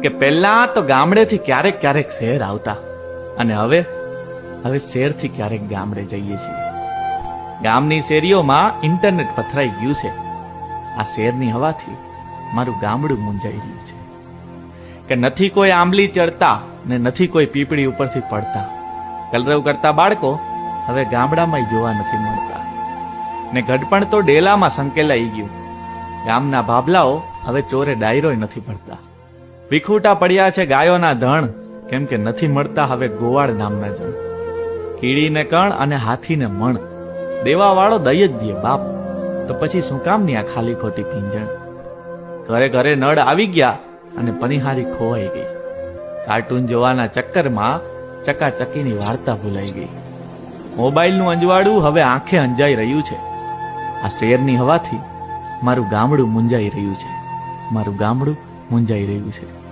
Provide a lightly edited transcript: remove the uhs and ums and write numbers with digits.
કે પહેલા તો ગામડેથી ક્યારેક ક્યારેક શહેર આવતા અને હવે શહેરથી ક્યારેક ગામડે જઈએ છીએ. ગામની શેરીઓમાં ઇન્ટરનેટ પથરાઈ ગયું છે. આ શહેરની હવાથી મારું ગામડું મૂંઝાઈ રહ્યું છે કે નથી કોઈ આંબલી ચડતા ને નથી કોઈ પીપળી ઉપરથી પડતા. કલરવ કરતા બાળકો હવે ગામડામાં જોવા નથી મળતા ને ગઢપણ તો ડેલામાં સંકેલાઈ ગયું. ગામના ભાભલાઓ હવે ચોરે ડાયરોય નથી ભરતા. વિખૂટા પડ્યા છે ગાયોના ધણ, કેમ કે નથી મળતા હવે ગોવાળ નામના જણ. કીડીને કણ અને હાથીને મણ, દેવાવાળો દઈ જ દે બાપ, તો પછી શું કામની આ ખાલી ખોટી પીંજણ. ઘરે ઘરે નળ આવી ગયા અને પનિહારી ખોવાઈ ગઈ. કાર્ટૂન જોવાના ચક્કરમાં ચકાચકીની વાર્તા ભૂલાઈ ગઈ. મોબાઈલનું અંજવાળું હવે આંખે અંજાઈ રહ્યું છે. આ શેરની હવાથી મારું ગામડું મૂંઝાઈ રહ્યું છે. મારું ગામડું મૂંઝાઈ રહ્યું છે.